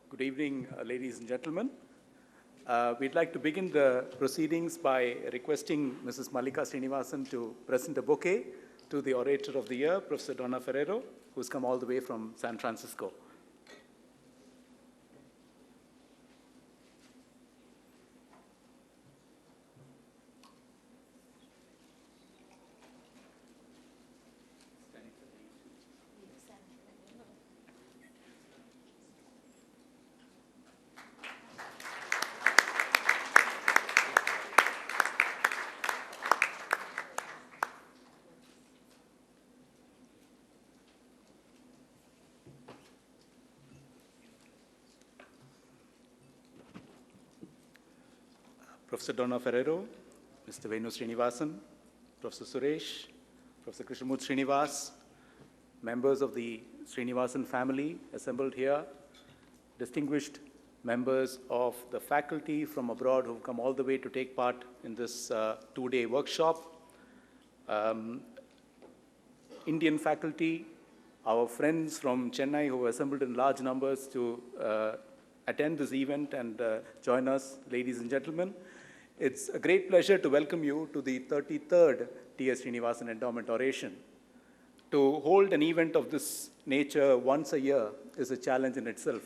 Good evening, ladies and gentlemen. We'd like to begin the proceedings by requesting Mrs. Mallika Srinivasan to present a bouquet to the Orator of the Year, Professor Donna Ferriero, who's come all the way from San Francisco. Professor Donna Ferriero, Mr. Venu Srinivasan, Professor Suresh, Professor Krishnamoorthy Srinivas, members of the Srinivasan family assembled here, distinguished members of the faculty from abroad who've come all the way to take part in this two-day workshop, Indian faculty, our friends from Chennai who assembled in large numbers to attend this event and join us, ladies and gentlemen. It's a great pleasure to welcome you to the 33rd TS Srinivasan Endowment Oration. To hold an event of this nature once a year is a challenge in itself.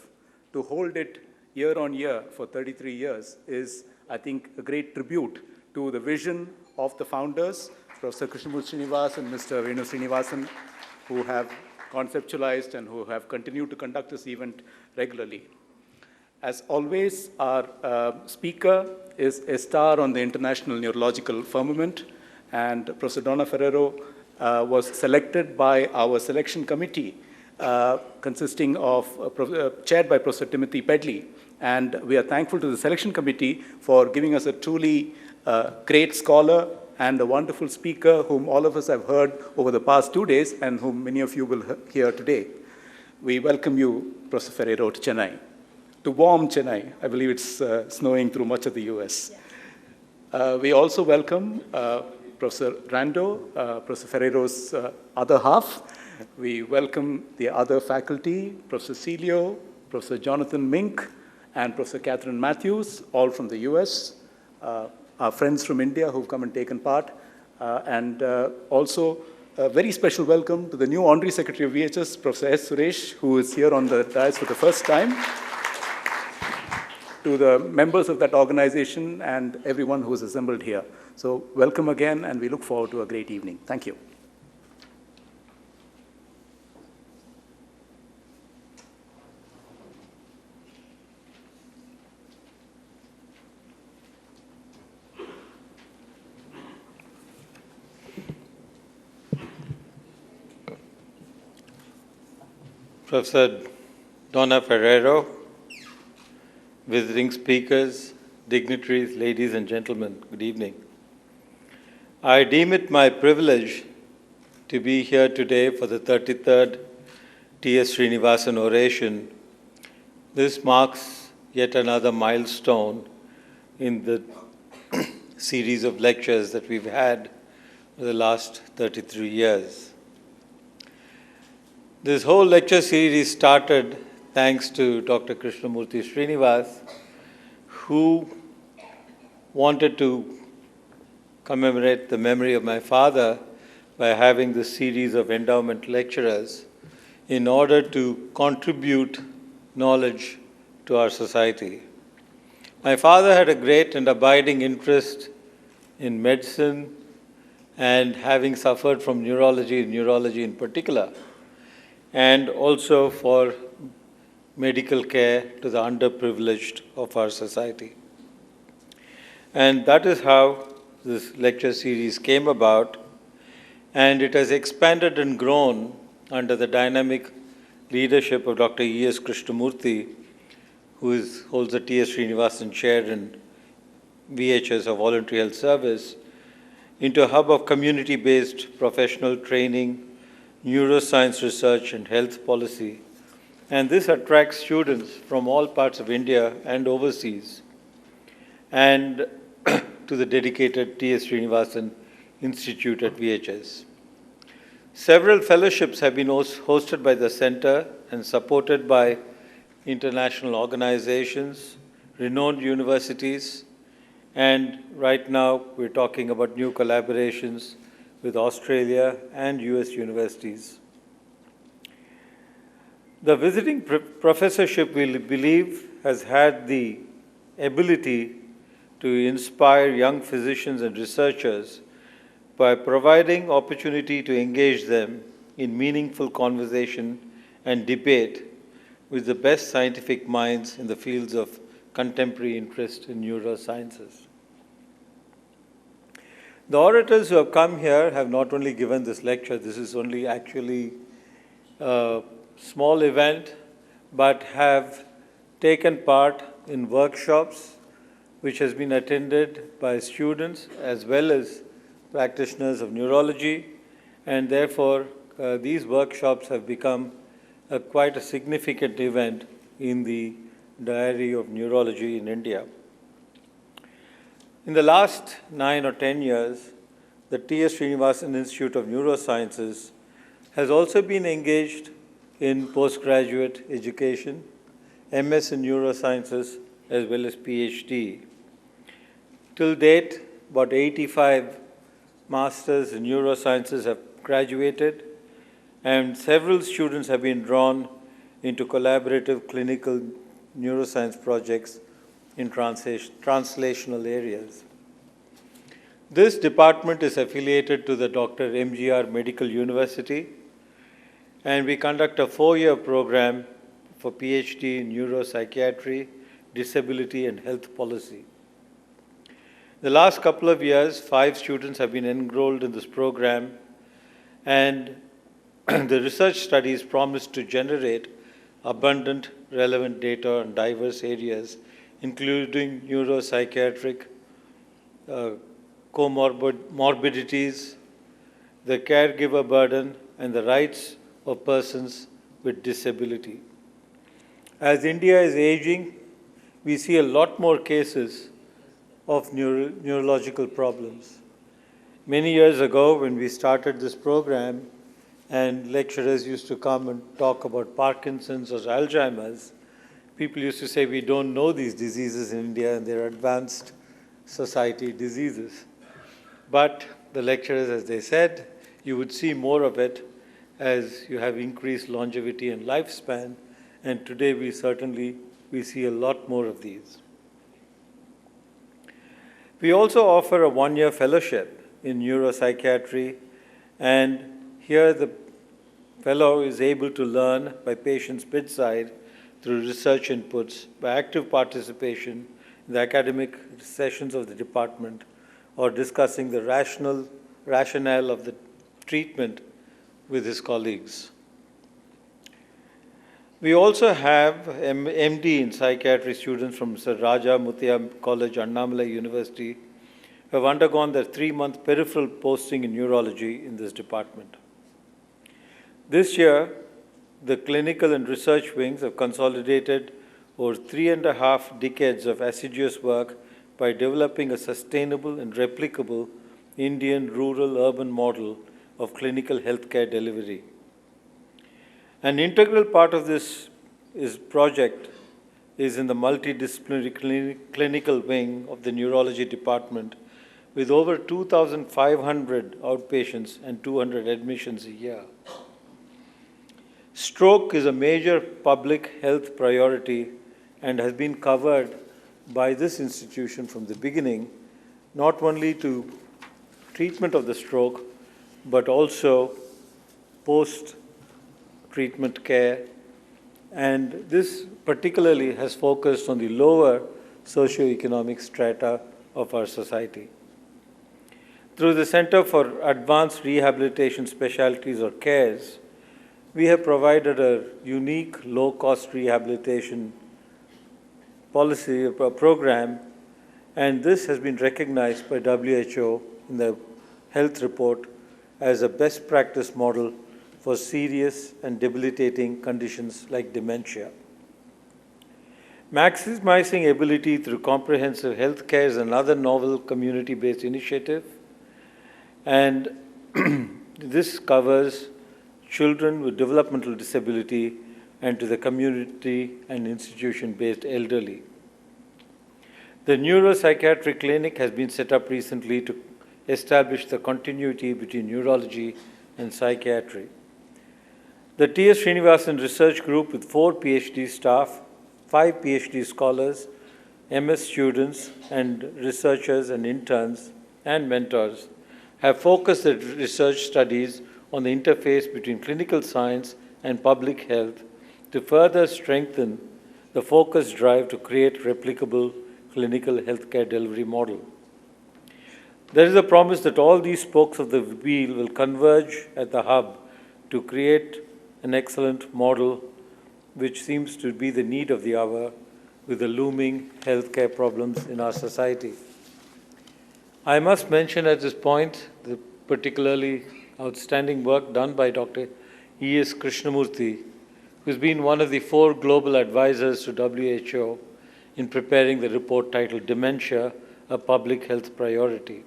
To hold it year on year for 33 years is, I think, a great tribute to the vision of the founders, Professor Krishnamoorthy Srinivas and Mr. Venu Srinivasan, who have conceptualized and who have continued to conduct this event regularly. As always, our speaker is a star on the international neurological firmament, and Professor Donna Ferriero was selected by our selection committee, consisting of, chaired by Professor Timothy Pedley. And we are thankful to the selection committee for giving us a truly great scholar and a wonderful speaker whom all of us have heard over the past 2 days and whom many of you will hear today. We welcome you, Professor Ferriero, to Chennai. To warm Chennai. I believe it's snowing through much of the US. We also welcome Professor Rando, Professor Ferriero's other half. We welcome the other faculty, Professor Celio, Professor Jonathan Mink, and Professor Catherine Matthews, all from the US. Our friends from India who've come and taken part. And also a very special welcome to the new Honorary Secretary of VHS, Professor S. Suresh, who is here on the dais for the first time. To the members of that organization and everyone who is assembled here. So welcome again, and we look forward to a great evening. Thank you. Professor Donna Ferriero, visiting speakers, dignitaries, ladies and gentlemen, good evening. I deem it my privilege to be here today for the 33rd TS Srinivasan Oration. This marks yet another milestone in the series of lectures that we've had for the last 33 years. This whole lecture series started thanks to Dr. Krishnamoorthy Srinivas, who wanted to commemorate the memory of my father by having this series of endowment lecturers in order to contribute knowledge to our society. My father had a great and abiding interest in medicine, and having suffered from neurology in particular, and also for medical care to the underprivileged of our society. And that is how this lecture series came about, and it has expanded and grown under the dynamic leadership of Dr. E.S. Krishnamoorthy, who holds the T.S. Srinivasan Chair in VHS or Voluntary Health Service, into a hub of community-based professional training, neuroscience research, and health policy. And this attracts students from all parts of India and overseas, and to the dedicated T.S. Srinivasan Institute at VHS. Several fellowships have been hosted by the center and supported by international organizations, renowned universities, and right now we're talking about new collaborations with Australia and US universities. The visiting professorship, we believe, has had the ability to inspire young physicians and researchers by providing opportunity to engage them in meaningful conversation and debate with the best scientific minds in the fields of contemporary interest in neurosciences. The orators who have come here have not only given this lecture, this is only actually a small event, but have taken part in workshops which has been attended by students as well as practitioners of neurology, and therefore these workshops have become quite a significant event in the diary of neurology in India. In the last 9 or 10 years, the TS Srinivasan Institute of Neurosciences has also been engaged in postgraduate education, MS in neurosciences, as well as PhD. Till date, about 85 masters in neurosciences have graduated, and several students have been drawn into collaborative clinical neuroscience projects in translational areas. This department is affiliated to the Dr. MGR Medical University, and we conduct a 4-year program for PhD in neuropsychiatry, disability, and health policy. The last couple of years, 5 students have been enrolled in this program, and the research studies promise to generate abundant, relevant data on diverse areas, including neuropsychiatric comorbidities, the caregiver burden, and the rights of persons with disability. As India is aging, we see a lot more cases of neurological problems. Many years ago, when we started this program, and lecturers used to come and talk about Parkinson's or Alzheimer's, people used to say, we don't know these diseases in India and they're advanced society diseases. But the lecturers, as they said, you would see more of it as you have increased longevity and lifespan, and today we see a lot more of these. We also offer a 1-year fellowship in neuropsychiatry, and here the fellow is able to learn by patient's bedside through research inputs, by active participation in the academic sessions of the department, or discussing the rationale of the treatment with his colleagues. We also have MD in psychiatry students from Sir Raja Muthiah College, Annamalai University, who have undergone their 3-month peripheral posting in neurology in this department. This year, the clinical and research wings have consolidated over 3.5 decades of assiduous work by developing a sustainable and replicable Indian rural-urban model of clinical healthcare delivery. An integral part of this project is in the multidisciplinary clinical wing of the neurology department, with over 2,500 outpatients and 200 admissions a year. Stroke is a major public health priority and has been covered by this institution from the beginning, not only to treatment of the stroke, but also post-treatment care. And this particularly has focused on the lower socioeconomic strata of our society. Through the Center for Advanced Rehabilitation Specialties, or CARES, we have provided a unique low-cost rehabilitation policy program, and this has been recognized by WHO in the health report as a best practice model for serious and debilitating conditions like dementia. Maximizing ability through comprehensive health care is another novel community-based initiative, and this covers children with developmental disability and to the community and institution-based elderly. The neuropsychiatric clinic has been set up recently to establish the continuity between neurology and psychiatry. The TS Srinivasan Research Group, with 4 PhD staff, 5 PhD scholars, MS students, and researchers and interns and mentors, have focused their research studies on the interface between clinical science and public health to further strengthen the focused drive to create replicable clinical healthcare delivery model. There is a promise that all these spokes of the wheel will converge at the hub to create an excellent model which seems to be the need of the hour with the looming healthcare problems in our society. I must mention at this point the particularly outstanding work done by Dr. TS Krishnamoorthy, who's been one of the 4 global advisors to WHO in preparing the report titled Dementia, a Public Health Priority.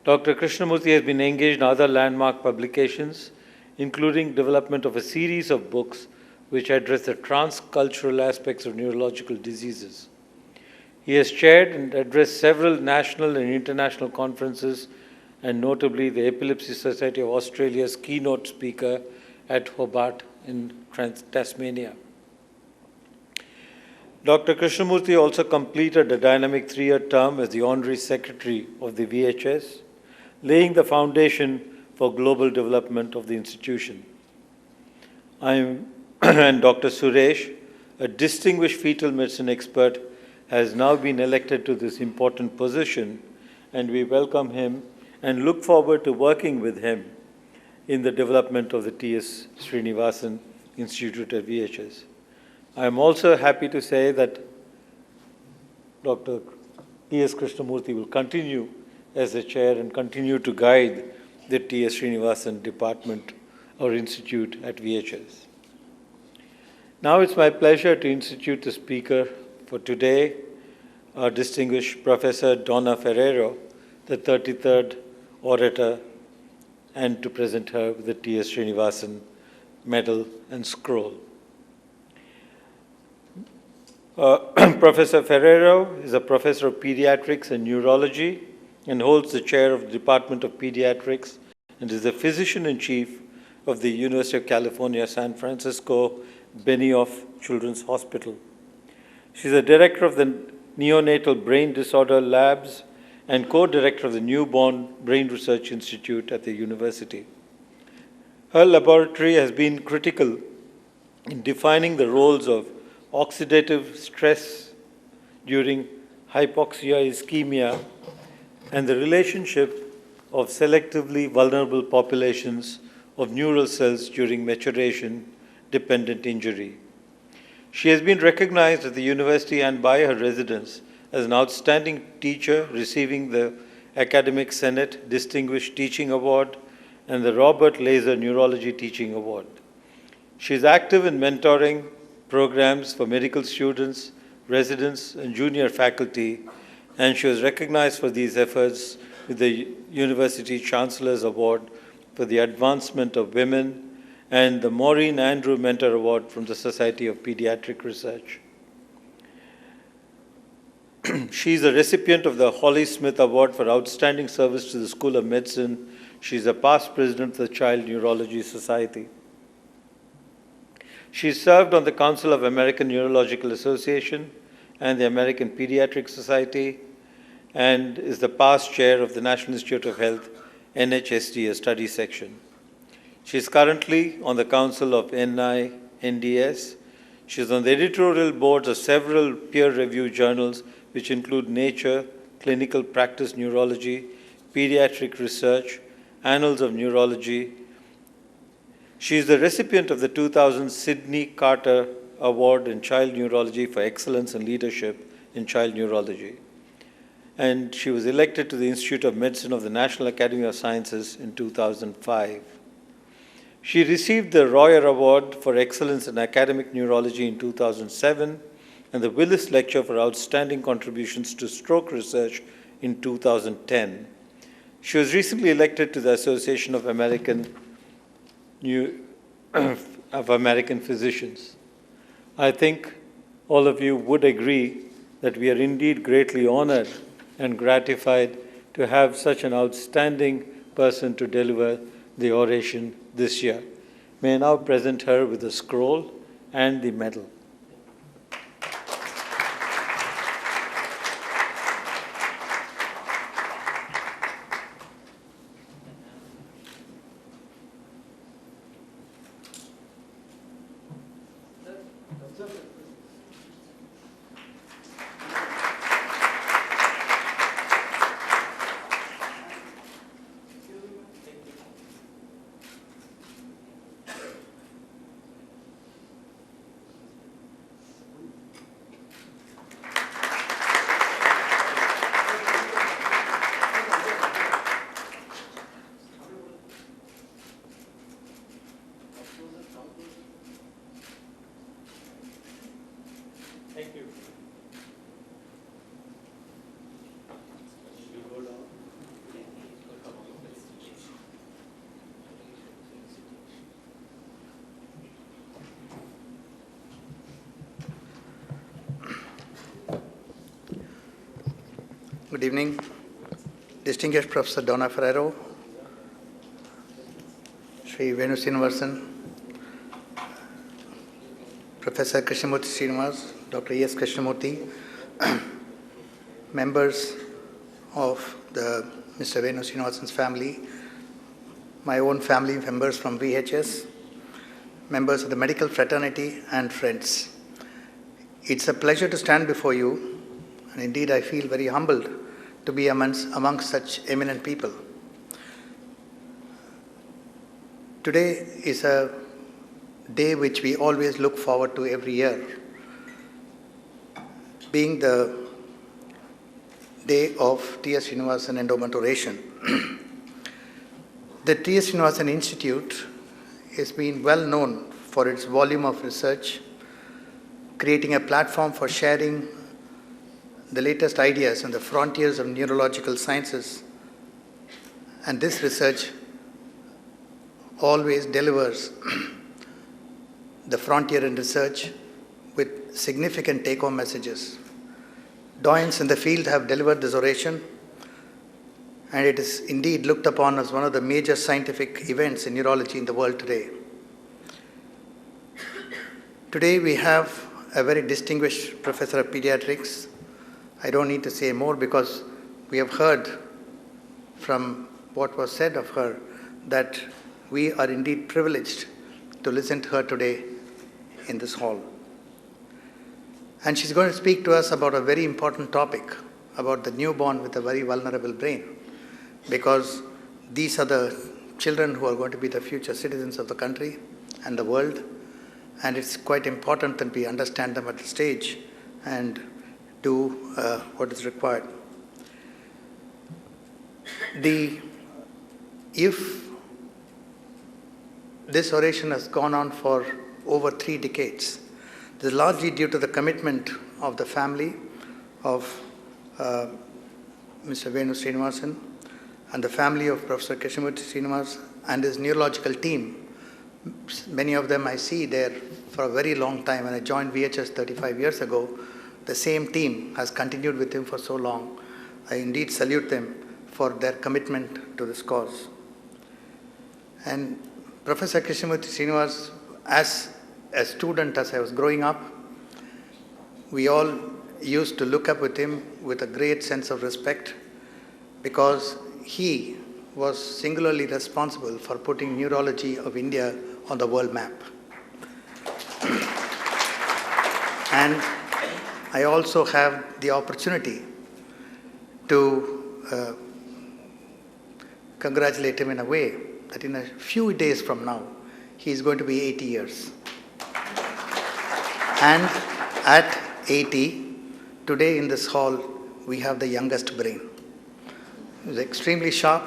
Dr. Krishnamoorthy has been engaged in other landmark publications, including development of a series of books which address the transcultural aspects of neurological diseases. He has chaired and addressed several national and international conferences, and notably the Epilepsy Society of Australia's keynote speaker at Hobart in Tasmania. Dr. Krishnamoorthy also completed a dynamic 3-year term as the Honorary Secretary of the VHS, laying the foundation for global development of the institution. And Dr. Suresh, a distinguished fetal medicine expert, has now been elected to this important position, and we welcome him and look forward to working with him in the development of the TS Srinivasan Institute at VHS. I am also happy to say that Dr. TS Krishnamoorthy will continue as the chair and continue to guide the TS Srinivasan Department or Institute at VHS. Now it's my pleasure to institute the speaker for today, our distinguished Professor Donna Ferriero, the 33rd orator, and to present her with the TS Srinivasan Medal and Scroll. Professor Ferriero is a professor of pediatrics and neurology and holds the chair of the Department of Pediatrics and is the physician-in-chief of the University of California, San Francisco Benioff Children's Hospital. She's the director of the Neonatal Brain Disorder Labs and co-director of the Newborn Brain Research Institute at the university. Her laboratory has been critical in defining the roles of oxidative stress during hypoxia-ischemia and the relationship of selectively vulnerable populations of neural cells during maturation-dependent injury. She has been recognized at the university and by her residents as an outstanding teacher, receiving the Academic Senate Distinguished Teaching Award and the Robert Laser Neurology Teaching Award. She is active in mentoring programs for medical students, residents, and junior faculty, and she was recognized for these efforts with the University Chancellor's Award for the Advancement of Women and the Maureen Andrew Mentor Award from the Society of Pediatric Research. She is a recipient of the Holly Smith Award for Outstanding Service to the School of Medicine. She is a past president of the Child Neurology Society. She served on the Council of American Neurological Association and the American Pediatric Society and is the past chair of the National Institute of Health NHST, a study section. She is currently on the Council of NINDS. She is on the editorial boards of several peer-reviewed journals which include Nature, Clinical Practice Neurology, Pediatric Research, Annals of Neurology. She is the recipient of the 2000 Sidney Carter Award in Child Neurology for Excellence and Leadership in Child Neurology. And she was elected to the Institute of Medicine of the National Academy of Sciences in 2005. She received the Royer Award for Excellence in Academic Neurology in 2007 and the Willis Lecture for Outstanding Contributions to Stroke Research in 2010. She was recently elected to the Association of American of American physicians. I think all of you would agree that we are indeed greatly honored and gratified to have such an outstanding person to deliver the oration this year. May I now present her with the scroll and the medal. Thank you. Good evening, distinguished Professor Donna Ferriero, Sri Venu Srinivasan, Professor Krishnamoorthy, Dr. TS Krishnamoorthy, members of the Mr. Venu Srinivasan's family, my own family members from VHS, members of the medical fraternity and friends. It's a pleasure to stand before you, and indeed I feel very humbled to be amongst such eminent people. Today is a day which we always look forward to every year, being the day of TS Srinivasan Endowment Oration. The TS Srinivasan Institute has been well known for its volume of research, creating a platform for sharing the latest ideas on the frontiers of neurological sciences, and this research always delivers the frontier in research with significant take-home messages. Doyens in the field have delivered this oration, and it is indeed looked upon as one of the major scientific events in neurology in the world today. Today we have a very distinguished professor of pediatrics. I don't need to say more because we have heard from what was said of her that we are indeed privileged to listen to her today in this hall. And she's going to speak to us about a very important topic, about the newborn with a very vulnerable brain, because these are the children who are going to be the future citizens of the country and the world, and it's quite important that we understand them at the stage and do what is required. If this oration has gone on for over 3 decades, this is largely due to the commitment of the family of Mr. Venu Srinivasan and the family of Professor Krishnamoorthy Srinivasan and his neurological team. Many of them I see there for a very long time. When I joined VHS 35 years ago, the same team has continued with him for so long. I indeed salute them for their commitment to this cause. And Professor Krishnamoorthy Srinivasan, as a student, as I was growing up, we all used to look up with him with a great sense of respect because he was singularly responsible for putting neurology of India on the world map. And I also have the opportunity to congratulate him in a way that in a few days from now, he is going to be 80 years. And at 80, today in this hall, we have the youngest brain. He's extremely sharp.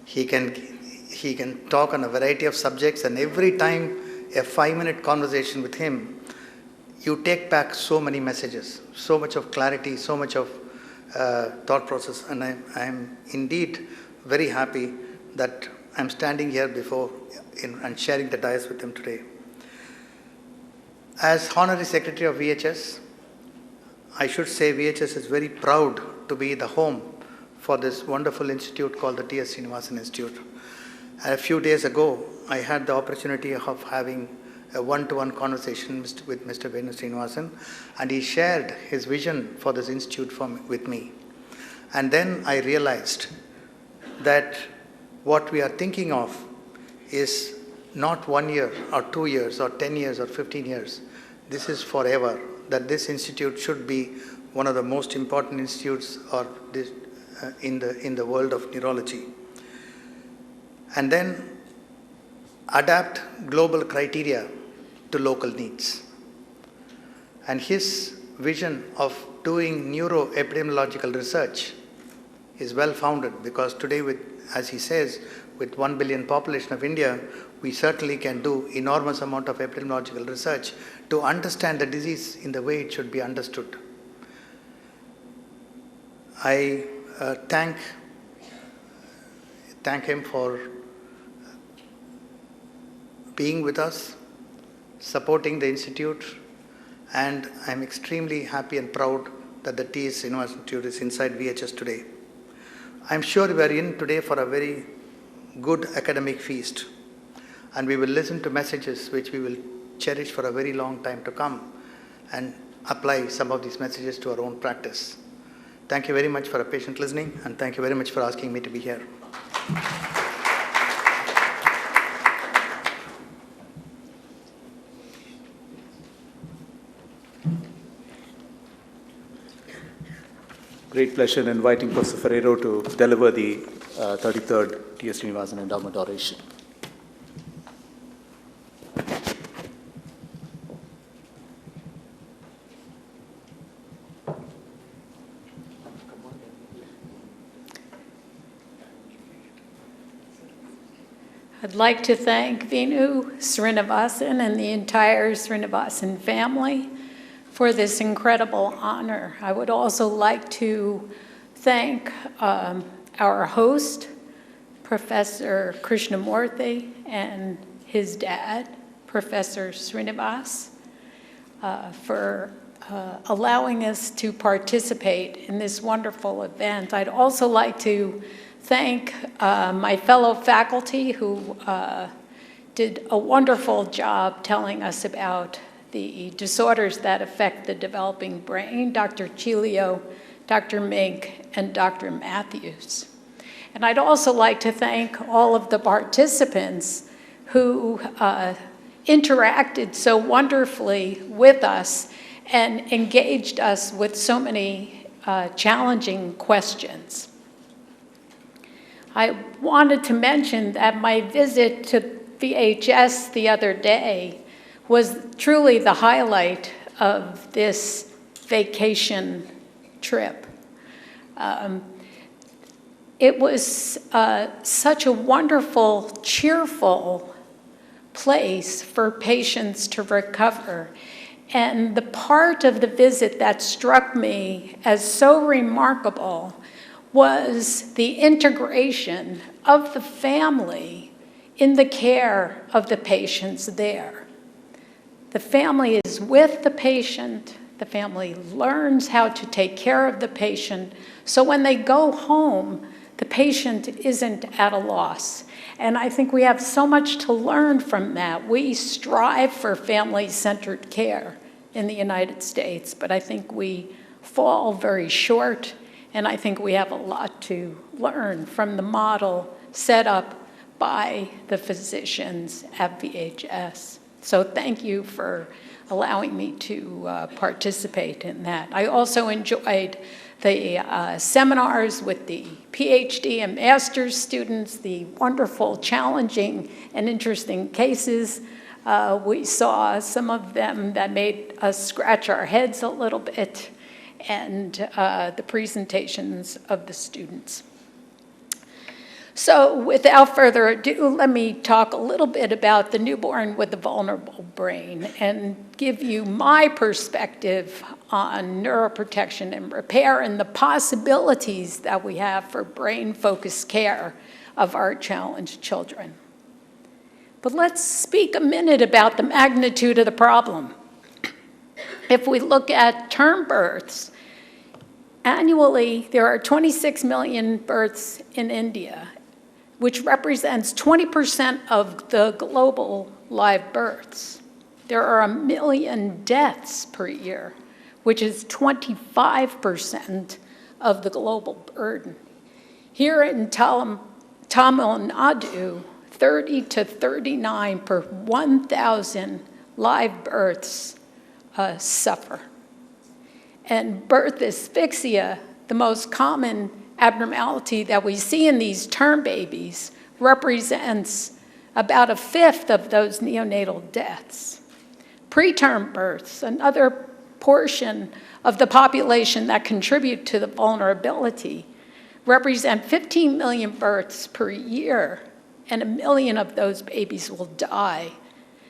He can talk on a variety of subjects, and every time a 5-minute conversation with him, you take back so many messages, so much of clarity, so much of thought process, and I'm indeed very happy that I'm standing here before and sharing the dais with him today. As Honorary Secretary of VHS, I should say VHS is very proud to be the home for this wonderful institute called the TS Srinivasan Institute. A few days ago, I had the opportunity of having a one-to-one conversation with Mr. Venu Srinivasan, and he shared his vision for this institute with me. And then I realized that what we are thinking of is not 1 year or 2 years or 10 years or 15 years. This is forever, that this institute should be one of the most important institutes in the world of neurology. And then adapt global criteria to local needs. And his vision of doing neuroepidemiological research is well founded, because today, as he says, with 1 billion population of India, we certainly can do enormous amount of epidemiological research to understand the disease in the way it should be understood. I thank him for being with us, supporting the institute, and I'm extremely happy and proud that the TS Srinivasan Institute is inside VHS today. I'm sure we are in today for a very good academic feast, and we will listen to messages which we will cherish for a very long time to come and apply some of these messages to our own practice. Thank you very much for a patient listening, and thank you very much for asking me to be here. Great pleasure in inviting Professor Ferriero to deliver the 33rd TS Srinivasan Endowment Oration. I'd like to thank Venu Srinivasan and the entire Srinivasan family for this incredible honor. I would also like to thank our host, Professor Krishnamoorthy, and his dad, Professor Srinivas, for allowing us to participate in this wonderful event. I'd also like to thank my fellow faculty who did a wonderful job telling us about the disorders that affect the developing brain, Dr. Chilio, Dr. Mink, and Dr. Matthews. And I'd also like to thank all of the participants who interacted so wonderfully with us and engaged us with so many challenging questions. I wanted to mention that my visit to VHS the other day was truly the highlight of this vacation trip. It was such a wonderful, cheerful place for patients to recover. And the part of the visit that struck me as so remarkable was the integration of the family in the care of the patients there. The family is with the patient, the family learns how to take care of the patient, so when they go home, the patient isn't at a loss. And I think we have so much to learn from that. We strive for family-centered care in the United States, but I think we fall very short, and I think we have a lot to learn from the model set up by the physicians at VHS. So thank you for allowing me to participate in that. I also enjoyed the seminars with the PhD and master's students, the wonderful, challenging, and interesting cases. We saw some of them that made us scratch our heads a little bit, and the presentations of the students. So without further ado, let me talk a little bit about the newborn with the vulnerable brain and give you my perspective on neuroprotection and repair and the possibilities that we have for brain-focused care of our challenged children. But let's speak a minute about the magnitude of the problem. If we look at term births, annually there are 26 million births in India, which represents 20% of the global live births. There are 1 million deaths per year, which is 25% of the global burden. Here in Tamil Nadu, 30 to 39 per 1,000 live births suffer. And birth asphyxia, the most common abnormality that we see in these term babies, represents about 1/5 of those neonatal deaths. Preterm births, another portion of the population that contribute to the vulnerability, represent 15 million births per year, and 1 million of those babies will die.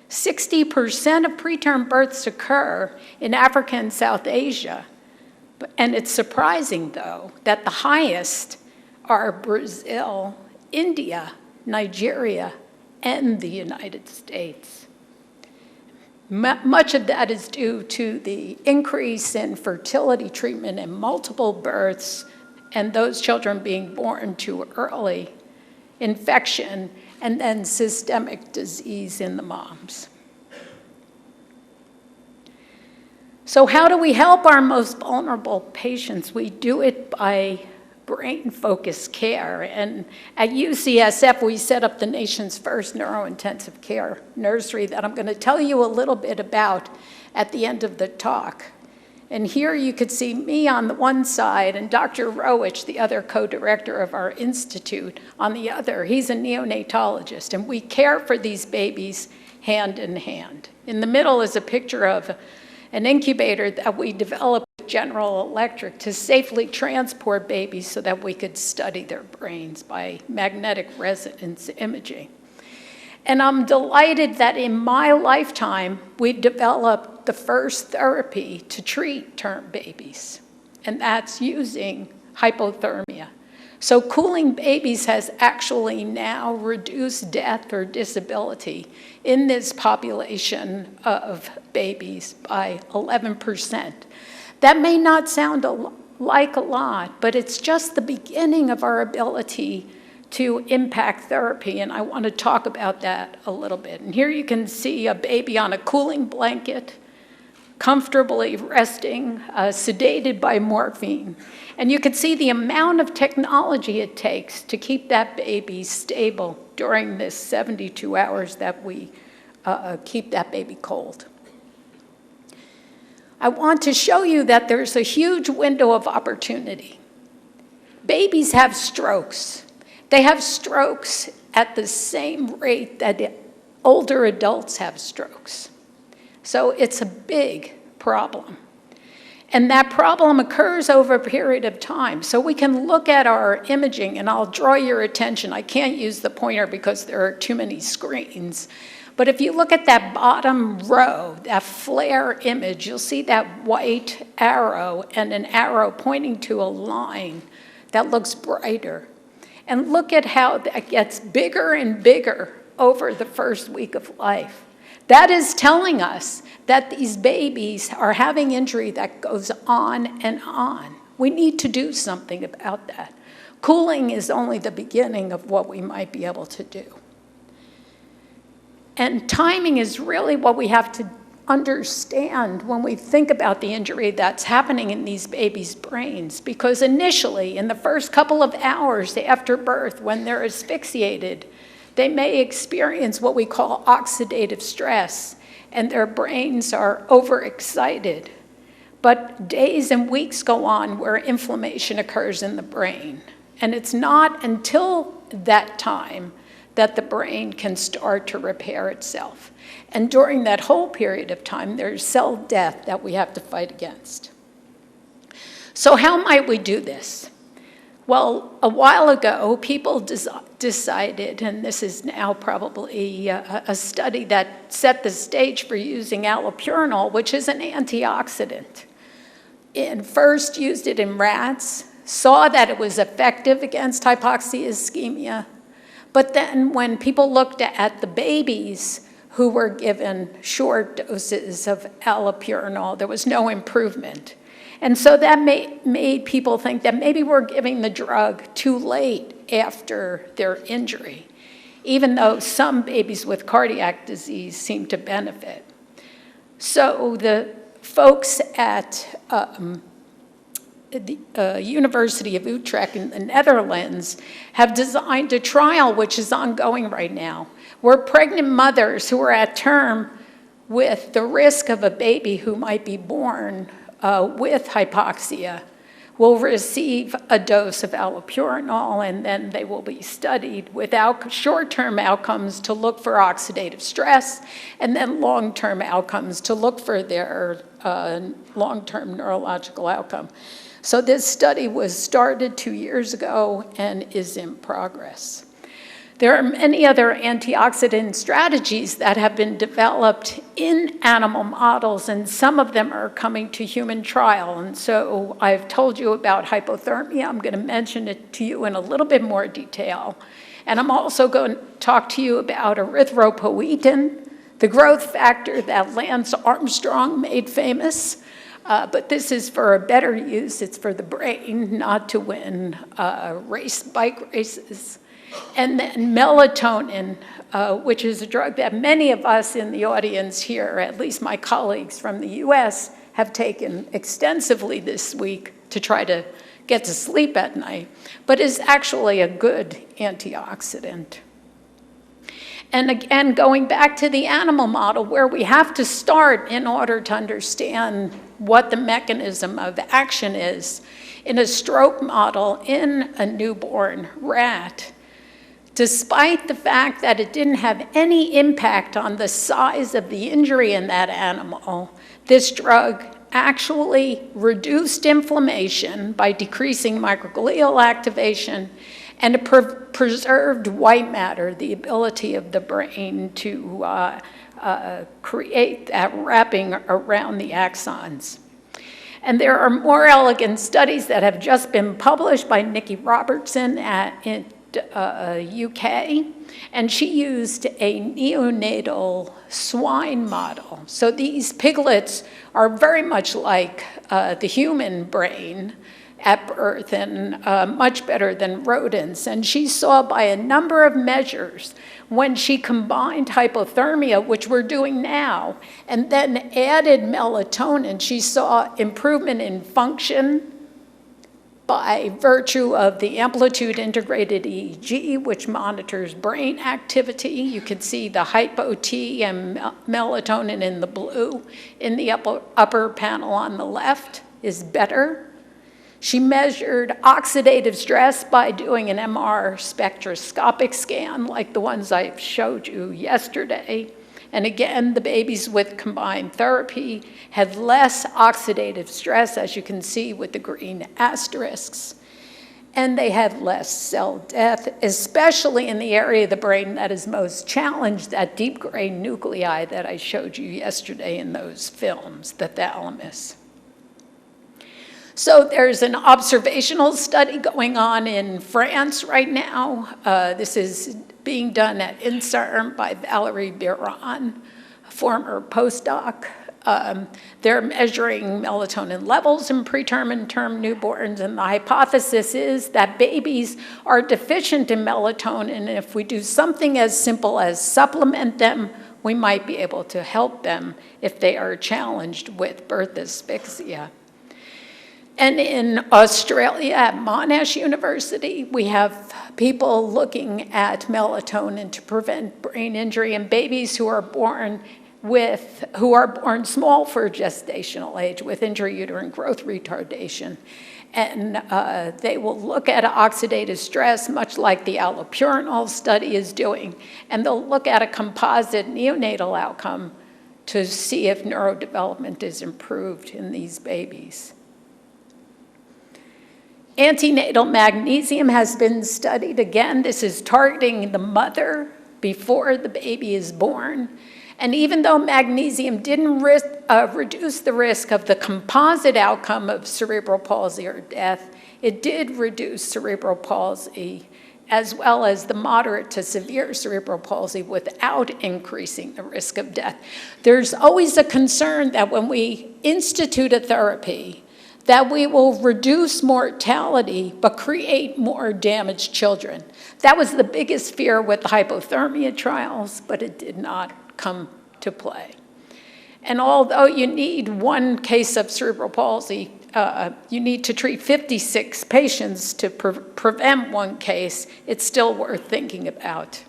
60% of preterm births occur in Africa and South Asia. And it's surprising, though, that the highest are Brazil, India, Nigeria, and the United States. Much of that is due to the increase in fertility treatment and multiple births, and those children being born too early, infection, and then systemic disease in the moms. So how do we help our most vulnerable patients? We do it by brain-focused care. And at UCSF, we set up the nation's first neurointensive care nursery that I'm going to tell you a little bit about at the end of the talk. And here you could see me on the one side and Dr. Rowich, the other co-director of our institute, on the other. He's a neonatologist, and we care for these babies hand in hand. In the middle is a picture of an incubator that we developed with General Electric to safely transport babies so that we could study their brains by magnetic resonance imaging. And I'm delighted that in my lifetime, we developed the first therapy to treat term babies, and that's using hypothermia. So cooling babies has actually now reduced death or disability in this population of babies by 11%. That may not sound like a lot, but it's just the beginning of our ability to impact therapy, and I want to talk about that a little bit. And here you can see a baby on a cooling blanket, comfortably resting, sedated by morphine. And you can see the amount of technology it takes to keep that baby stable during this 72 hours that we keep that baby cold. I want to show you that there's a huge window of opportunity. Babies have strokes. They have strokes at the same rate that older adults have strokes. So it's a big problem. And that problem occurs over a period of time. So we can look at our imaging, and I'll draw your attention. I can't use the pointer because there are too many screens. But if you look at that bottom row, that flare image, you'll see that white arrow and an arrow pointing to a line that looks brighter. And look at how that gets bigger and bigger over the first week of life. That is telling us that these babies are having injury that goes on and on. We need to do something about that. Cooling is only the beginning of what we might be able to do. And timing is really what we have to understand when we think about the injury that's happening in these babies' brains. Because initially, in the first couple of hours after birth, when they're asphyxiated, they may experience what we call oxidative stress, and their brains are overexcited. But days and weeks go on where inflammation occurs in the brain. And it's not until that time that the brain can start to repair itself. And during that whole period of time, there's cell death that we have to fight against. So how might we do this? Well, a while ago, people decided, and this is now probably a study that set the stage for using allopurinol, which is an antioxidant. And first used it in rats, saw that it was effective against hypoxic-ischemia. But then when people looked at the babies who were given short doses of allopurinol. There was no improvement. And so that made people think that maybe we're giving the drug too late after their injury, even though some babies with cardiac disease seem to benefit. So the folks at the University of Utrecht in the Netherlands have designed a trial which is ongoing right now, where pregnant mothers who are at term with the risk of a baby who might be born with hypoxia will receive a dose of allopurinol, and then they will be studied with short-term outcomes to look for oxidative stress, and then long-term outcomes to look for their long-term neurological outcome. So this study was started 2 years ago and is in progress. There are many other antioxidant strategies that have been developed in animal models, and some of them are coming to human trial. And so I've told you about hypothermia. I'm going to mention it to you in a little bit more detail. And I'm also going to talk to you about erythropoietin, the growth factor that Lance Armstrong made famous. But this is for a better use. It's for the brain, not to win bike races. And then melatonin, which is a drug that many of us in the audience here, at least my colleagues from the US, have taken extensively this week to try to get to sleep at night, but is actually a good antioxidant. And again, going back to the animal model, where we have to start in order to understand what the mechanism of action is, in a stroke model in a newborn rat, despite the fact that it didn't have any impact on the size of the injury in that animal, this drug actually reduced inflammation by decreasing microglial activation, and it preserved white matter, the ability of the brain to create that wrapping around the axons. And there are more elegant studies that have just been published by Nikki Robertson in UK, and she used a neonatal swine model. So these piglets are very much like the human brain at birth, and much better than rodents. And she saw by a number of measures, when she combined hypothermia, which we're doing now, and then added melatonin, she saw improvement in function by virtue of the amplitude integrated EEG, which monitors brain activity. You can see the hypo-T and melatonin in the blue in the upper panel on the left is better. She measured oxidative stress by doing an MR spectroscopic scan like the ones I showed you yesterday. And again, the babies with combined therapy had less oxidative stress, as you can see with the green asterisks. And they had less cell death, especially in the area of the brain that is most challenged, that deep gray nuclei that I showed you yesterday in those films, the thalamus. So there's an observational study going on in France right now. This is being done at INSERM by Valerie Biron, a former postdoc. They're measuring melatonin levels in preterm and term newborns, and the hypothesis is that babies are deficient in melatonin, and if we do something as simple as supplement them, we might be able to help them if they are challenged with birth asphyxia. And in Australia, at Monash University, we have people looking at melatonin to prevent brain injury in babies who are born small for gestational age with intrauterine growth retardation. And they will look at oxidative stress, much like the allopurinol study is doing, and they'll look at a composite neonatal outcome to see if neurodevelopment is improved in these babies. Antenatal magnesium has been studied. Again, this is targeting the mother before the baby is born. And even though magnesium didn't reduce the risk of the composite outcome of cerebral palsy or death, it did reduce cerebral palsy as well as the moderate to severe cerebral palsy without increasing the risk of death. There's always a concern that when we institute a therapy, that we will reduce mortality but create more damaged children. That was the biggest fear with the hypothermia trials, but it did not come to play. And although you need one case of cerebral palsy, you need to treat 56 patients to prevent one case, it's still worth thinking about.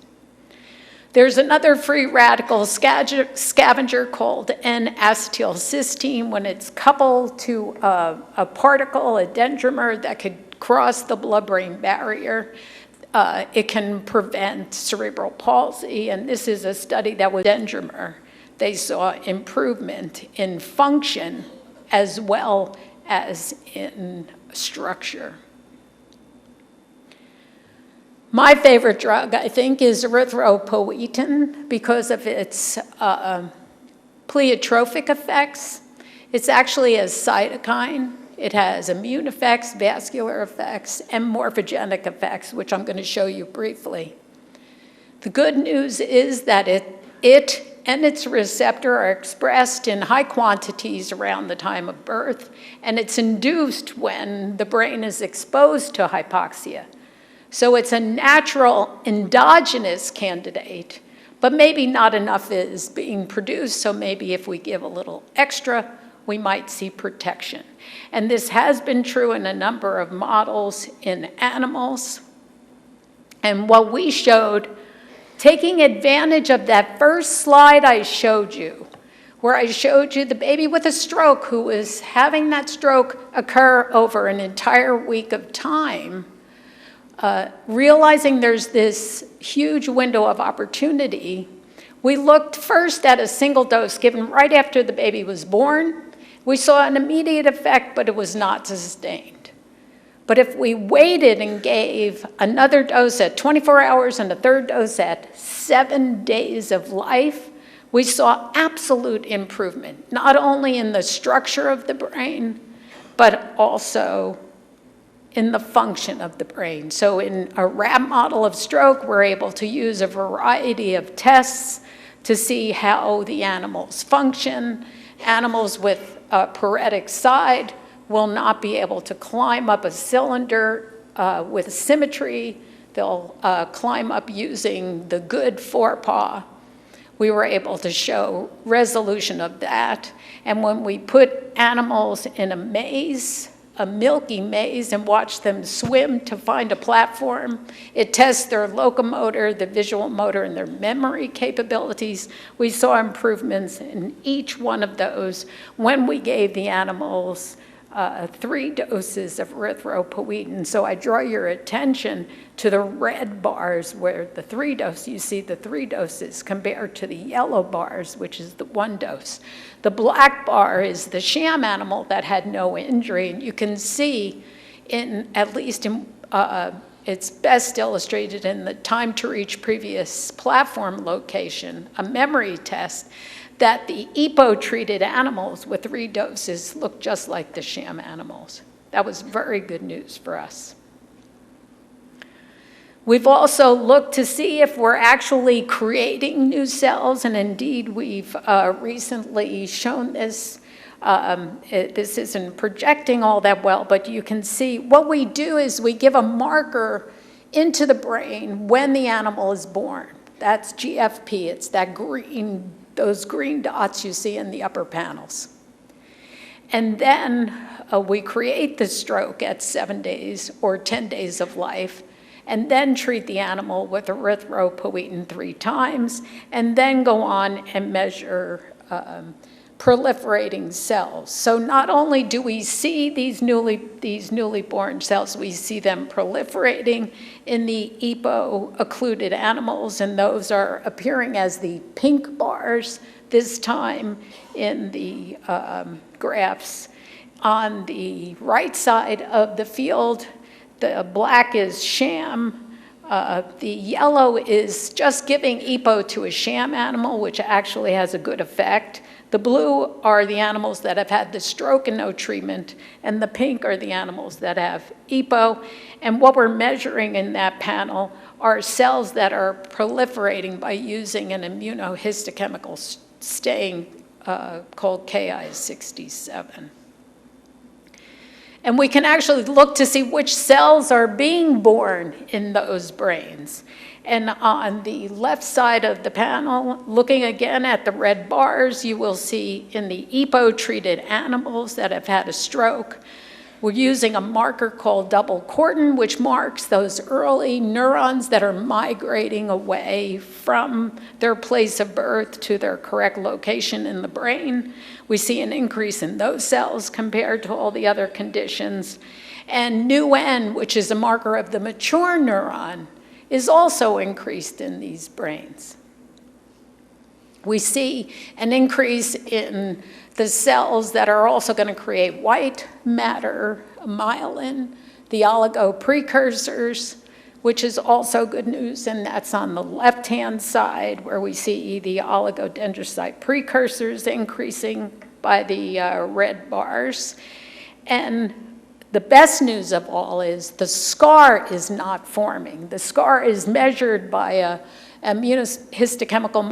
There's another free radical scavenger called N-acetylcysteine. When it's coupled to a particle, a dendrimer that could cross the blood-brain barrier, it can prevent cerebral palsy. And this is a study that was dendrimer. They saw improvement in function as well as in structure. My favorite drug, I think, is erythropoietin because of its pleiotropic effects. It's actually a cytokine. It has immune effects, vascular effects, and morphogenic effects, which I'm going to show you briefly. The good news is that it and its receptor are expressed in high quantities around the time of birth, and it's induced when the brain is exposed to hypoxia. So it's a natural endogenous candidate, but maybe not enough is being produced, so maybe if we give a little extra, we might see protection. And this has been true in a number of models in animals. And what we showed, taking advantage of that first slide I showed you, where I showed you the baby with a stroke who was having that stroke occur over an entire week of time, realizing there's this huge window of opportunity, we looked first at a single dose given right after the baby was born. We saw an immediate effect, but it was not sustained. But if we waited and gave another dose at 24 hours and a third dose at 7 days of life, we saw absolute improvement, not only in the structure of the brain, but also in the function of the brain. So in a rat model of stroke, we're able to use a variety of tests to see how the animals function. Animals with a paretic side will not be able to climb up a cylinder with symmetry. They'll climb up using the good forepaw. We were able to show resolution of that. And when we put animals in a maze, a milky maze, and watch them swim to find a platform, it tests their locomotor, the visual motor, and their memory capabilities. We saw improvements in each one of those when we gave the animals 3 doses of erythropoietin. So I draw your attention to the red bars where the 3 doses, you see the 3 doses compared to the yellow bars, which is the 1 dose. The black bar is the sham animal that had no injury, and you can see it's best illustrated in the time to reach previous platform location, a memory test, that the EPO-treated animals with 3 doses look just like the sham animals. That was very good news for us. We've also looked to see if we're actually creating new cells, and indeed we've recently shown this. This isn't projecting all that well, but you can see what we do is we give a marker into the brain when the animal is born. That's GFP, it's that those green dots you see in the upper panels. And then we create the stroke at 7 days or 10 days of life, and then treat the animal with erythropoietin 3 times, and then go on and measure proliferating cells. So not only do we see these newly born cells, we see them proliferating in the EPO-occluded animals, and those are appearing as the pink bars this time in the graphs. On the right side of the field, the black is sham. The yellow is just giving EPO to a sham animal, which actually has a good effect. The blue are the animals that have had the stroke and no treatment, and the pink are the animals that have EPO. And what we're measuring in that panel are cells that are proliferating by using an immunohistochemical stain called Ki-67. And we can actually look to see which cells are being born in those brains. And on the left side of the panel, looking again at the red bars, you will see in the EPO-treated animals that have had a stroke, we're using a marker called double cortin, which marks those early neurons that are migrating away from their place of birth to their correct location in the brain. We see an increase in those cells compared to all the other conditions. And nu-N, which is a marker of the mature neuron, is also increased in these brains. We see an increase in the cells that are also going to create white matter, myelin, the oligo precursors, which is also good news, and that's on the left-hand side where we see the oligodendrocyte precursors increasing by the red bars. And the best news of all is the scar is not forming. The scar is measured by a immunohistochemical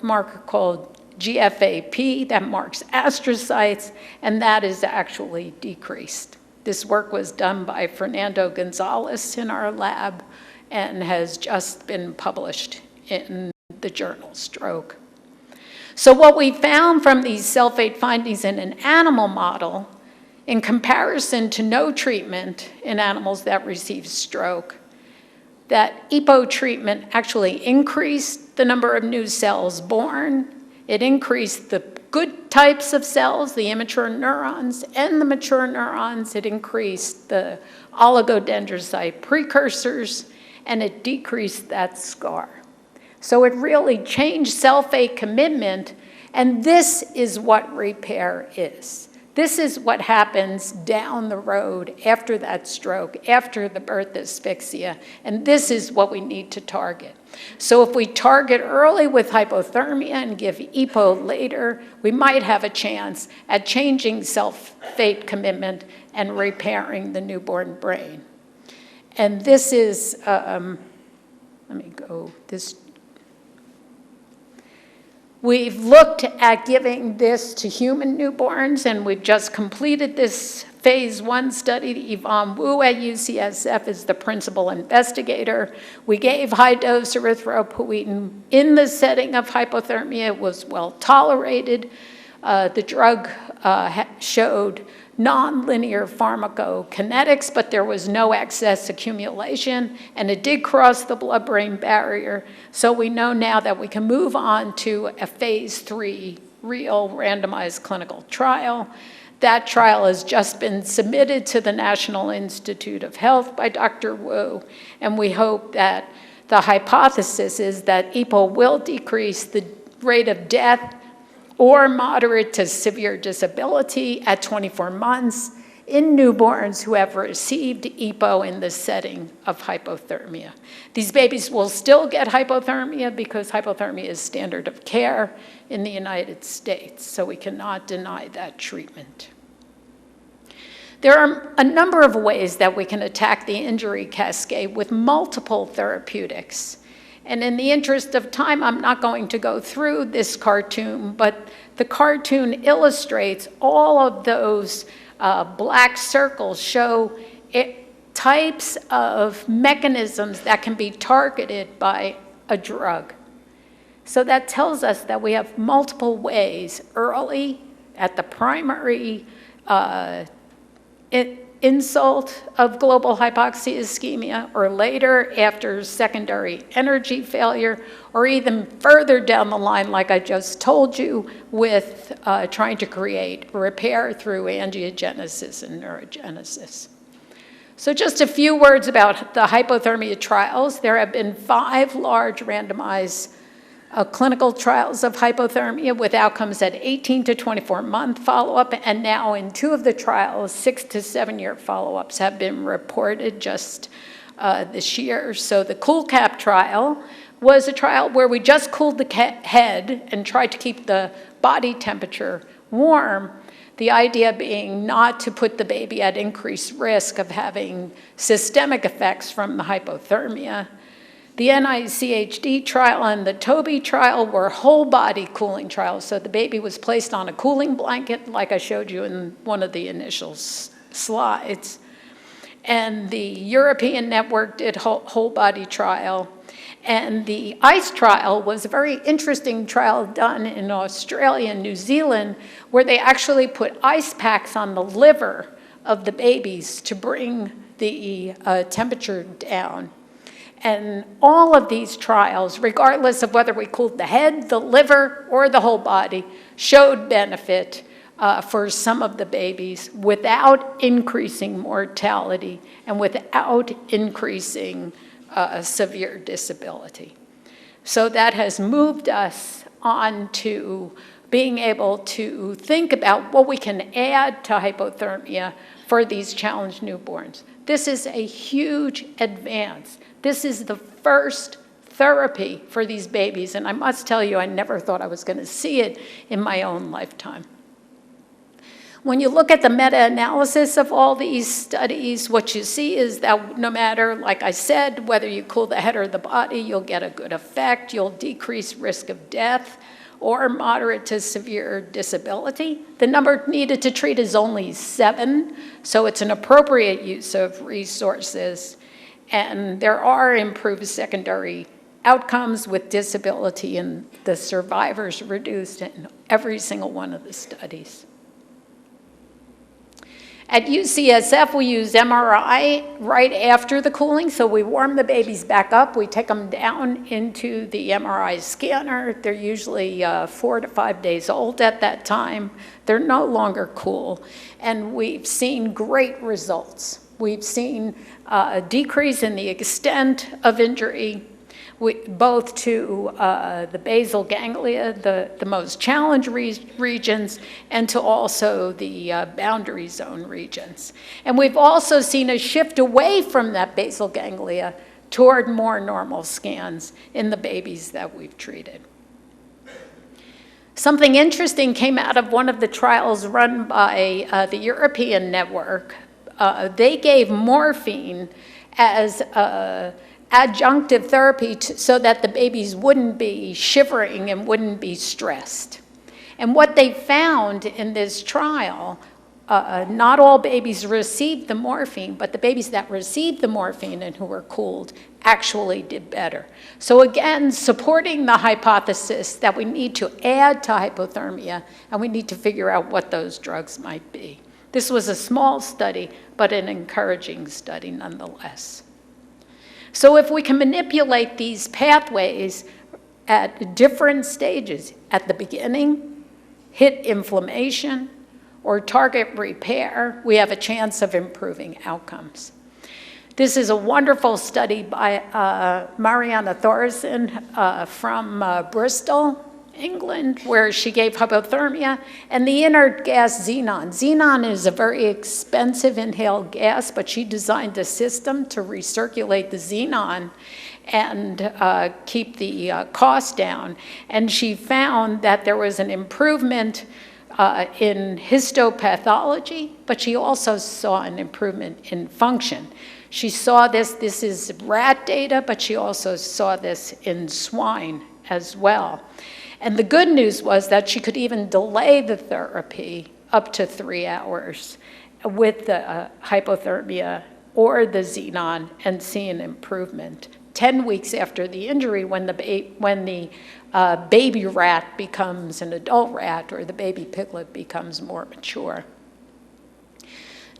marker called GFAP that marks astrocytes, and that is actually decreased. This work was done by Fernando Gonzalez in our lab and has just been published in the journal Stroke. So what we found from these cell fate findings in an animal model, in comparison to no treatment in animals that received stroke, that EPO treatment actually increased the number of new cells born. It increased the good types of cells, the immature neurons, and the mature neurons. It increased the oligodendrocyte precursors, and it decreased that scar. So it really changed cell fate commitment, and this is what repair is. This is what happens down the road after that stroke, after the birth asphyxia, and this is what we need to target. So if we target early with hypothermia and give EPO later, we might have a chance at changing self-fate commitment and repairing the newborn brain. And this is, we've looked at giving this to human newborns, and we've just completed this phase 1 study. Yvonne Wu at UCSF is the principal investigator. We gave high-dose erythropoietin in the setting of hypothermia. It was well tolerated. The drug showed nonlinear pharmacokinetics, but there was no excess accumulation, and it did cross the blood-brain barrier. So we know now that we can move on to a phase 3 real randomized clinical trial. That trial has just been submitted to the National Institute of Health by Dr. Wu, and we hope that the hypothesis is that EPO will decrease the rate of death or moderate to severe disability at 24 months in newborns who have received EPO in the setting of hypothermia. These babies will still get hypothermia because hypothermia is standard of care in the United States, so we cannot deny that treatment. There are a number of ways that we can attack the injury cascade with multiple therapeutics. And in the interest of time, I'm not going to go through this cartoon, but the cartoon illustrates all of those black circles show types of mechanisms that can be targeted by a drug. So that tells us that we have multiple ways early at the primary insult of global hypoxia-ischemia, or later after secondary energy failure, or even further down the line, like I just told you, with trying to create repair through angiogenesis and neurogenesis. So just a few words about the hypothermia trials. There have been 5 large randomized clinical trials of hypothermia with outcomes at 18 to 24-month follow-up, and now in 2 of the trials, 6 to 7-year follow-ups have been reported just this year. So the CoolCap trial, was a trial where we just cooled the head and tried to keep the body temperature warm, the idea being not to put the baby at increased risk of having systemic effects from the hypothermia. The NICHD trial and the TOBY trial were whole body cooling trials. So the baby was placed on a cooling blanket, like I showed you in one of the initial slides. And the European network did whole body trial. And the ICE trial was a very interesting trial done in Australia and New Zealand, where they actually put ice packs on the liver of the babies to bring the temperature down. And all of these trials, regardless of whether we cooled the head, the liver, or the whole body, showed benefit for some of the babies without increasing mortality and without increasing severe disability. So that has moved us on to being able to think about what we can add to hypothermia for these challenged newborns. This is a huge advance. This is the first therapy for these babies, and I must tell you, I never thought I was going to see it in my own lifetime. When you look at the meta-analysis of all these studies, what you see is that no matter, like I said, whether you cool the head or the body, you'll get a good effect. You'll decrease risk of death or moderate to severe disability. The number needed to treat is only 7, so it's an appropriate use of resources. And there are improved secondary outcomes with disability, and the survivors reduced in every single one of the studies. At UCSF, we use MRI right after the cooling, so we warm the babies back up. We take them down into the MRI scanner. They're usually 4 to 5 days old at that time. They're no longer cool, and we've seen great results. We've seen a decrease in the extent of injury, both to the basal ganglia, the most challenged regions, and to also the boundary zone regions. And we've also seen a shift away from that basal ganglia toward more normal scans in the babies that we've treated. Something interesting came out of one of the trials run by the European network. They gave morphine as adjunctive therapy so that the babies wouldn't be shivering and wouldn't be stressed. And what they found in this trial, not all babies received the morphine, but the babies that received the morphine and who were cooled actually did better. So again, supporting the hypothesis that we need to add to hypothermia, and we need to figure out what those drugs might be. This was a small study, but an encouraging study nonetheless. So if we can manipulate these pathways at different stages, at the beginning, hit inflammation, or target repair, we have a chance of improving outcomes. This is a wonderful study by Mariana Thoresen from Bristol, England, where she gave hypothermia, and the inert gas xenon. Xenon is a very expensive inhaled gas, but she designed a system to recirculate the xenon and keep the cost down. And she found that there was an improvement in histopathology, but she also saw an improvement in function. She saw this is rat data, but she also saw this in swine as well. And the good news was that she could even delay the therapy up to 3 hours with the hypothermia or the xenon and see an improvement 10 weeks after the injury when the baby rat becomes an adult rat or the baby piglet becomes more mature.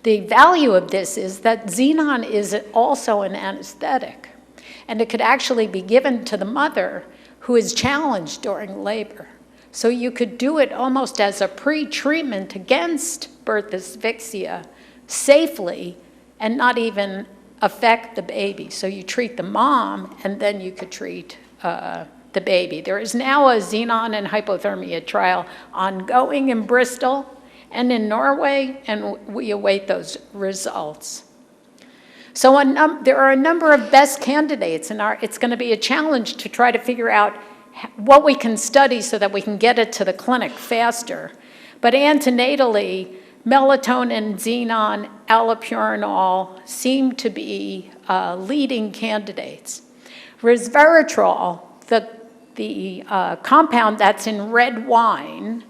The value of this is that xenon is also an anesthetic, and it could actually be given to the mother who is challenged during labor. So you could do it almost as a pre-treatment against birth asphyxia safely and not even affect the baby. So you treat the mom and then you could treat the baby. There is now a xenon and hypothermia trial ongoing in Bristol and in Norway, and we await those results. So there are a number of best candidates, and it's going to be a challenge to try to figure out what we can study so that we can get it to the clinic faster. But antenatally, melatonin, xenon, allopurinol seem to be leading candidates. Resveratrol, the compound that's in red wine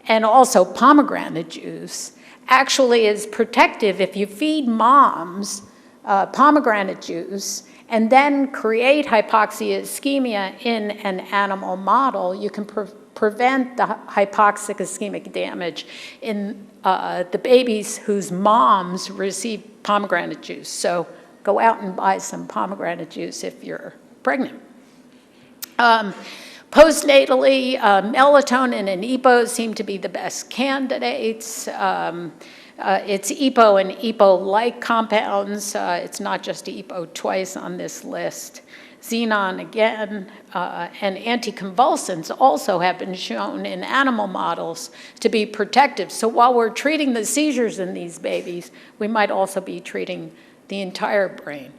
and also pomegranate juice, actually is protective. If you feed moms pomegranate juice and then create hypoxia-ischemia in an animal model, you can prevent the hypoxic-ischemic damage in the babies whose moms receive pomegranate juice. So go out and buy some pomegranate juice if you're pregnant. Postnatally, melatonin and EPO seem to be the best candidates. It's EPO and EPO-like compounds. It's not just EPO twice on this list. Xenon again, and anticonvulsants also have been shown in animal models to be protective. So while we're treating the seizures in these babies, we might also be treating the entire brain.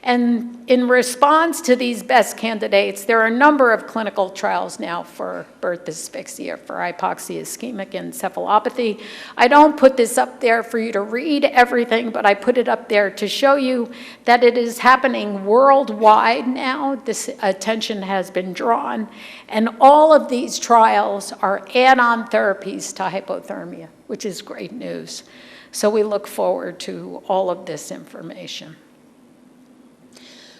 And in response to these best candidates, there are a number of clinical trials now for birth asphyxia, for hypoxia-ischemic encephalopathy. I don't put this up there for you to read everything, but I put it up there to show you that it is happening worldwide now. This attention has been drawn. And all of these trials are add-on therapies to hypothermia, which is great news. So we look forward to all of this information.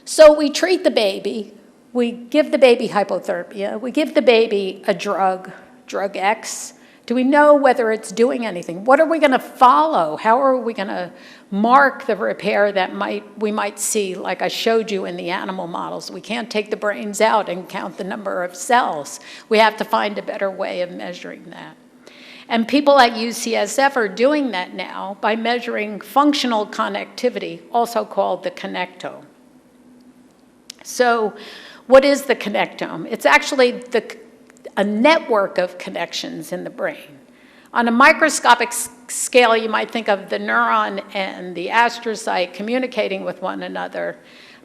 So we treat the baby, we give the baby hypothermia, we give the baby a drug X. Do we know whether it's doing anything? What are we going to follow? How are we going to mark the repair that we might see, like I showed you in the animal models? We can't take the brains out and count the number of cells. We have to find a better way of measuring that. And people at UCSF are doing that now by measuring functional connectivity, also called the connectome. So what is the connectome? It's actually a network of connections in the brain. On a microscopic scale, you might think of the neuron and the astrocyte communicating with one another.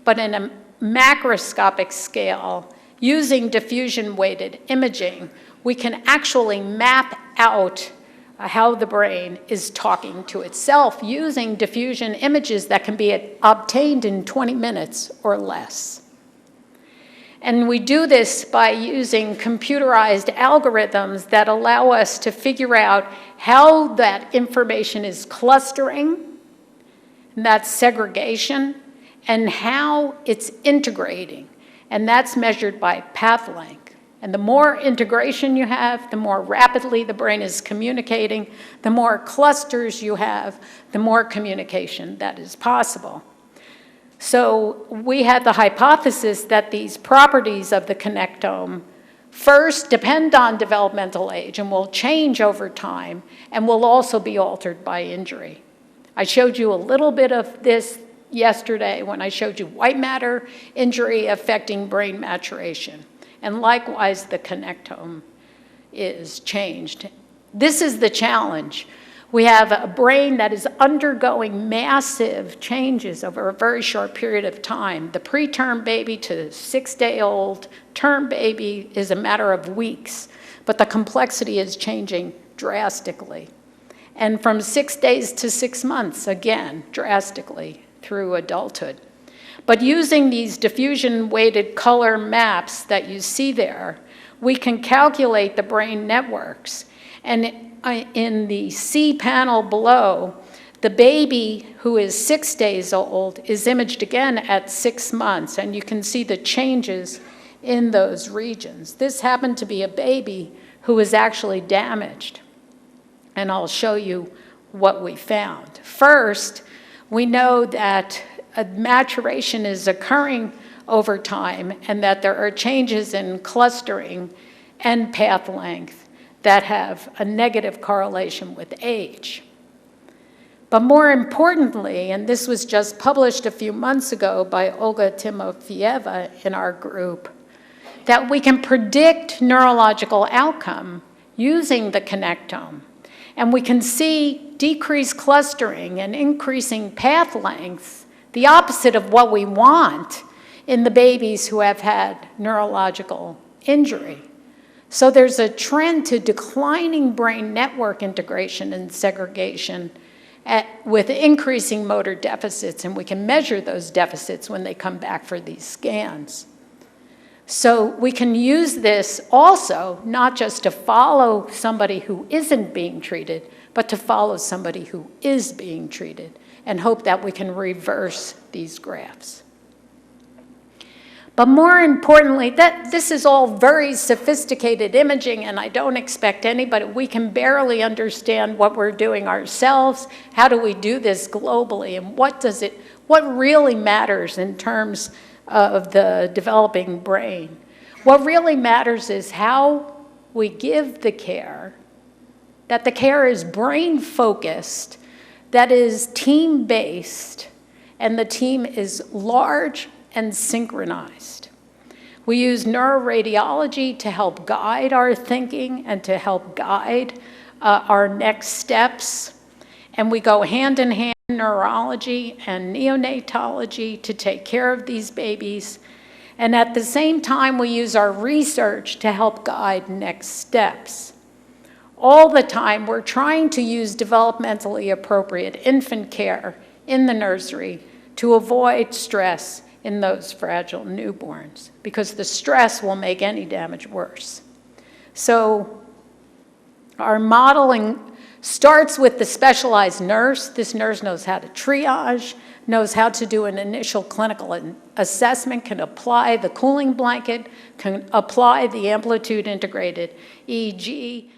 But in a macroscopic scale, using diffusion-weighted imaging, we can actually map out how the brain is talking to itself using diffusion images that can be obtained in 20 minutes or less. And we do this by using computerized algorithms that allow us to figure out how that information is clustering, and that's segregation, and how it's integrating. And that's measured by path length. And the more integration you have, the more rapidly the brain is communicating, the more clusters you have, the more communication that is possible. So we had the hypothesis that these properties of the connectome first depend on developmental age and will change over time and will also be altered by injury. I showed you a little bit of this yesterday when I showed you white matter injury affecting brain maturation. And likewise, the connectome is changed. This is the challenge. We have a brain that is undergoing massive changes over a very short period of time. The preterm baby to 6-day-old term baby is a matter of weeks, but the complexity is changing drastically. And from 6 days to 6 months, again, drastically through adulthood. But using these diffusion-weighted color maps that you see there, we can calculate the brain networks. And in the C panel below, the baby who is 6 days old is imaged again at 6 months, and you can see the changes in those regions. This happened to be a baby who was actually damaged, and I'll show you what we found. First, we know that maturation is occurring over time and that there are changes in clustering and path length that have a negative correlation with age. But more importantly, and this was just published a few months ago by Olga Timofeyeva in our group, that we can predict neurological outcome using the connectome. And we can see decreased clustering and increasing path lengths the opposite of what we want in the babies who have had neurological injury. So there's a trend to declining brain network integration and segregation with increasing motor deficits, and we can measure those deficits when they come back for these scans. So we can use this also not just to follow somebody who isn't being treated, but to follow somebody who is being treated and hope that we can reverse these graphs. But more importantly, this is all very sophisticated imaging, and I don't expect anybody, we can barely understand what we're doing ourselves. How do we do this globally, and what really matters in terms of the developing brain? What really matters is how we give the care, that the care is brain-focused, that is team-based, and the team is large and synchronized. We use neuroradiology to help guide our thinking and to help guide our next steps. And we go hand in hand, neurology and neonatology, to take care of these babies. And at the same time, we use our research to help guide next steps. All the time, we're trying to use developmentally appropriate infant care in the nursery to avoid stress in those fragile newborns, because the stress will make any damage worse. So our modeling starts with the specialized nurse. This nurse knows how to triage, knows how to do an initial clinical assessment, can apply the cooling blanket, can apply the amplitude integrated EEG,